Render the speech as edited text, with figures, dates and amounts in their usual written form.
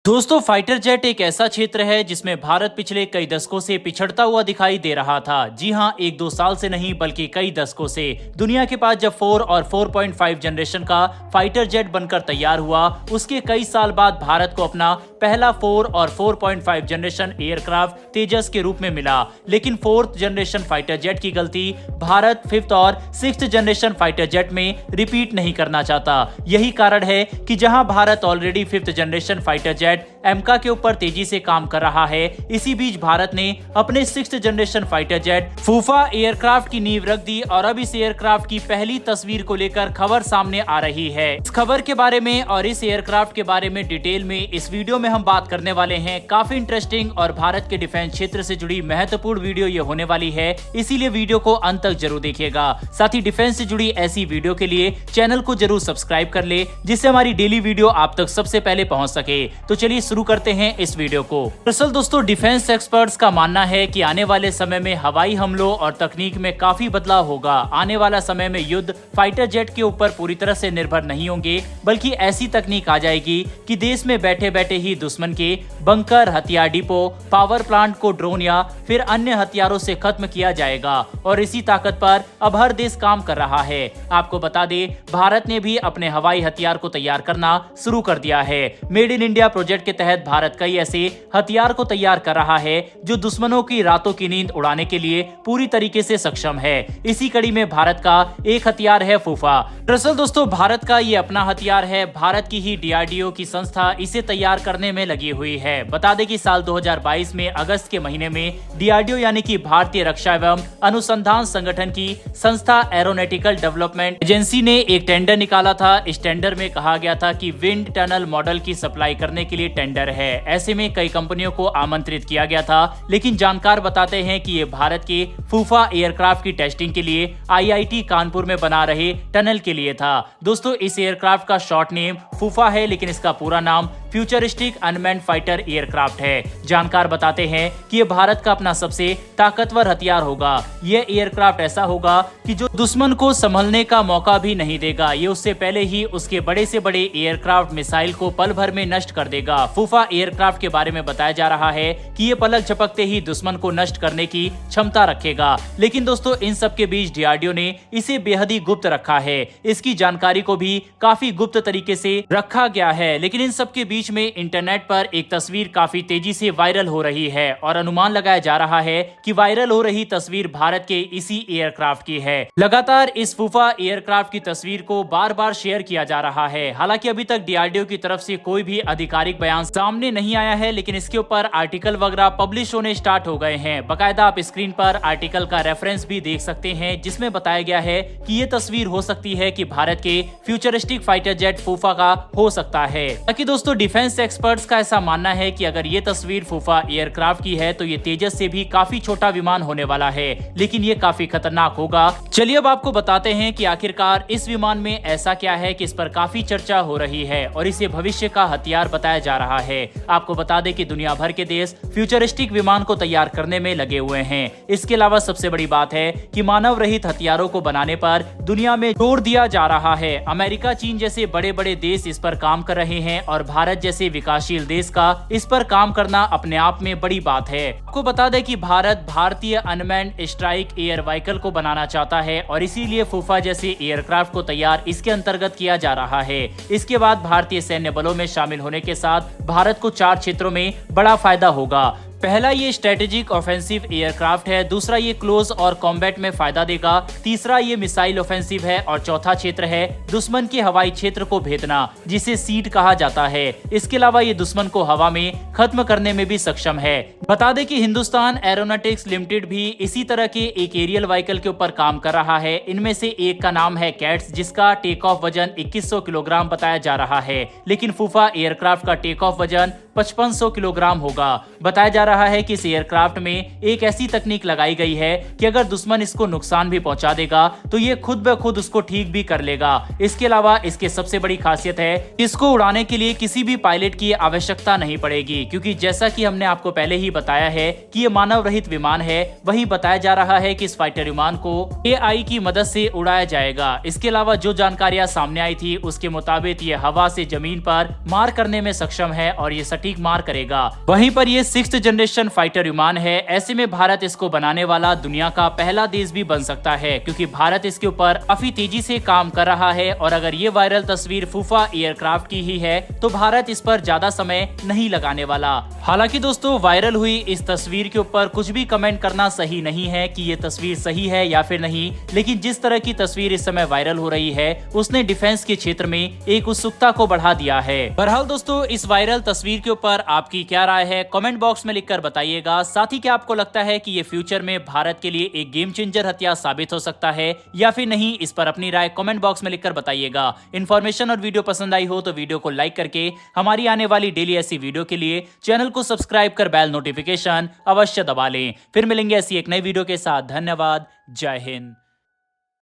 दोस्तों, fighter jet एक ऐसा क्षेत्र है जिसमें भारत पिछले कई दशकों से पिछड़ता हुआ दिखाई दे रहा था। जी हां, एक दो साल से नहीं बल्कि कई दशकों से। दुनिया के पास जब 4 और 4.5 जनरेशन का फाइटर जेट बनकर तैयार हुआ, उसके कई साल बाद भारत को अपना पहला 4 और 4.5 जनरेशन एयरक्राफ्ट तेजस के रूप में मिला। लेकिन 4th जनरेशन फाइटर जेट की गलती भारत 5th और 6th जनरेशन फाइटर जेट में रिपीट नहीं करना चाहता। यही कारण है कि जहां Bharat already 5th generation fighter jet AMCA के ऊपर तेजी से काम कर रहा है, इसी बीच भारत ने अपने 6th जनरेशन फाइटर जेट फूफा एयरक्राफ्ट की नींव रख दी और अब इस एयरक्राफ्ट की पहली तस्वीर को लेकर खबर सामने आ रही है। इस खबर के बारे में और इस एयरक्राफ्ट के बारे में डिटेल में इस वीडियो में हम बात करने वाले हैं। काफी इंटरेस्टिंग और भारत के डिफेंस क्षेत्र से जुड़ी महत्वपूर्ण वीडियो ये होने वाली है, इसीलिए वीडियो को अंत तक जरूर देखिएगा। साथ ही डिफेंस से जुड़ी ऐसी वीडियो के लिए चैनल को जरूर सब्सक्राइब कर ले, जिससे हमारी डेली वीडियो आप तक सबसे पहले पहुंच सके। तो चलिए शुरू करते हैं इस वीडियो को। दरअसल दोस्तों, डिफेंस एक्सपर्ट्स का मानना है कि आने वाले समय में हवाई हमलों और तकनीक में काफी बदलाव होगा। आने वाला समय में युद्ध फाइटर जेट के ऊपर पूरी तरह से निर्भर नहीं होंगे, बल्कि ऐसी तकनीक आ जाएगी कि देश में बैठे बैठे ही दुश्मन के बंकर, हथियार डिपो, पावर प्लांट को ड्रोन या फिर अन्य हथियारों से खत्म किया जाएगा। और इसी ताकत पर अब हर देश काम कर रहा है। आपको बता दें, भारत ने भी अपने हवाई हथियार को तैयार करना शुरू कर दिया है। मेड इन इंडिया प्रोजेक्ट के तहत भारत कई ऐसे हथियार को तैयार कर रहा है जो दुश्मनों की रातों की नींद उड़ाने के लिए पूरी तरीके से सक्षम है। इसी कड़ी में भारत का एक हथियार है फूफा। दरअसल दोस्तों, भारत का ये अपना हथियार है। भारत की ही डीआरडीओ की संस्था इसे तैयार करने में लगी हुई है। बता दें कि साल 2022 में अगस्त के महीने में डीआरडीओ यानी कि भारतीय रक्षा एवं अनुसंधान संगठन की संस्था एरोनॉटिकल डेवलपमेंट एजेंसी ने एक टेंडर निकाला था। इस टेंडर में कहा गया था कि विंड टनल मॉडल की सप्लाई करने के लिए टेंडर है। ऐसे में कई कंपनियों को आमंत्रित किया गया था, लेकिन जानकार बताते हैं कि ये भारत के फूफा एयरक्राफ्ट की टेस्टिंग के लिए आईआईटी कानपुर में बना रहे टनल के लिए था। दोस्तों, इस एयरक्राफ्ट का शॉर्ट नेम फूफा है, लेकिन इसका पूरा नाम फ्यूचरिस्टिक अनमैन्ड फाइटर एयरक्राफ्ट है। जानकार बताते हैं कि ये भारत का अपना सबसे ताकतवर हथियार होगा। यह एयरक्राफ्ट ऐसा होगा कि जो दुश्मन को संभलने का मौका भी नहीं देगा। ये उससे पहले ही उसके बड़े से बड़े एयरक्राफ्ट मिसाइल को पल भर में नष्ट कर देगा। फूफा एयरक्राफ्ट के बारे में बताया जा रहा है कि ये पलक झपकते ही दुश्मन को नष्ट करने की क्षमता रखेगा। लेकिन दोस्तों, इन सब के बीच डीआरडीओ ने इसे बेहद ही गुप्त रखा है। इसकी जानकारी को भी काफी गुप्त तरीके से रखा गया है। लेकिन इन सब के बीच में इंटरनेट पर एक तस्वीर काफी तेजी से वायरल हो रही है और अनुमान लगाया जा रहा है कि वायरल हो रही तस्वीर भारत के इसी एयरक्राफ्ट की है। लगातार इस फूफा एयरक्राफ्ट की तस्वीर को बार बार शेयर किया जा रहा है। हालांकि अभी तक डीआरडीओ की तरफ से कोई भी आधिकारिक बयान सामने नहीं आया है, लेकिन इसके ऊपर आर्टिकल वगैरह पब्लिश होने स्टार्ट हो गए हैं। बाकायदा आप स्क्रीन पर आर्टिकल का रेफरेंस भी देख सकते हैं, जिसमें बताया गया है कि ये तस्वीर हो सकती है कि भारत के फ्यूचरिस्टिक फाइटर जेट फूफा का हो सकता है। बाकी दोस्तों, डिफेंस एक्सपर्ट्स का ऐसा मानना है कि अगर ये तस्वीर फूफा एयरक्राफ्ट की है तो ये तेजस से भी काफी छोटा विमान होने वाला है, लेकिन ये काफी खतरनाक होगा। चलिए अब आपको बताते हैं कि आखिरकार इस विमान में ऐसा क्या है कि इस पर काफी चर्चा हो रही है और इसे भविष्य का हथियार बताया जा रहा है। आपको बता दें कि दुनिया भर के देश फ्यूचरिस्टिक विमान को तैयार करने में लगे हुए हैं। इसके अलावा सबसे बड़ी बात है कि मानव रहित हथियारों को बनाने पर दुनिया में जोर दिया जा रहा है। अमेरिका, चीन जैसे बड़े बड़े देश इस पर काम कर रहे हैं और भारत जैसे विकासशील देश का इस पर काम करना अपने आप में बड़ी बात है। आपको बता दें कि भारत भारतीय अनमैन्ड स्ट्राइक एयर व्हीकल को बनाना चाहता है और इसीलिए फूफा जैसे एयरक्राफ्ट को तैयार इसके अंतर्गत किया जा रहा है। इसके बाद भारतीय सैन्य बलों में शामिल होने के साथ भारत को 4 क्षेत्रों में बड़ा फायदा होगा। पहला, ये स्ट्रेटेजिक ऑफेंसिव एयरक्राफ्ट है। दूसरा, ये क्लोज और कॉम्बैट में फायदा देगा। तीसरा, ये मिसाइल ऑफेंसिव है। और चौथा क्षेत्र है दुश्मन के हवाई क्षेत्र को भेदना, जिसे सीड कहा जाता है। इसके अलावा ये दुश्मन को हवा में खत्म करने में भी सक्षम है। बता दें कि हिंदुस्तान एरोनॉटिक्स लिमिटेड भी इसी तरह के एक एरियल व्हीकल के ऊपर काम कर रहा है। इनमें से एक का नाम है कैट्स, जिसका टेक ऑफ वजन 2100 किलोग्राम बताया जा रहा है। लेकिन फूफा एयरक्राफ्ट का टेक ऑफ वजन 5500 किलोग्राम होगा। बताया जा रहा है कि इस एयरक्राफ्ट में एक ऐसी तकनीक लगाई गई है कि अगर दुश्मन इसको नुकसान भी पहुंचा देगा तो ये खुद ब खुद उसको ठीक भी कर लेगा। इसके अलावा इसके सबसे बड़ी खासियत है, इसको उड़ाने के लिए किसी भी पायलट की आवश्यकता नहीं पड़ेगी, क्योंकि जैसा कि हमने आपको पहले ही बताया है कि ये मानव रहित विमान है। वहीं बताया जा रहा है कि इस फाइटर विमान को एआई की मदद से उड़ाया जाएगा। इसके अलावा जो जानकारियां सामने आई थी उसके मुताबिक ये हवा से जमीन पर मार करने में सक्षम है और ये सटीक सटीक मार करेगा। वहीं पर ये 6th जनरेशन फाइटर विमान है। ऐसे में भारत इसको बनाने वाला दुनिया का पहला देश भी बन सकता है, क्योंकि भारत इसके ऊपर काफी तेजी से काम कर रहा है। और अगर ये वायरल तस्वीर फूफा एयरक्राफ्ट की ही है तो भारत इस पर ज्यादा समय नहीं लगाने वाला। हालांकि दोस्तों, वायरल हुई इस तस्वीर के ऊपर कुछ भी कमेंट करना सही नहीं है कि ये तस्वीर सही है या फिर नहीं, लेकिन जिस तरह की तस्वीर इस समय वायरल हो रही है उसने डिफेंस के क्षेत्र में एक उत्सुकता को बढ़ा दिया है। बहरहाल दोस्तों, इस वायरल तस्वीर के ऊपर आपकी क्या राय है कमेंट बॉक्स में लिखकर बताइएगा। साथ ही क्या आपको लगता है कि ये फ्यूचर में भारत के लिए एक गेम चेंजर हथियार साबित हो सकता है या फिर नहीं, इस पर अपनी राय कमेंट बॉक्स में लिखकर बताइएगा। इन्फॉर्मेशन और वीडियो पसंद आई हो तो वीडियो को लाइक करके हमारी आने वाली डेली ऐसी वीडियो के लिए चैनल को सब्सक्राइब कर बेल नोटिफिकेशन अवश्य दबा लें। फिर मिलेंगे ऐसी एक नई वीडियो के साथ। धन्यवाद। जय हिंद।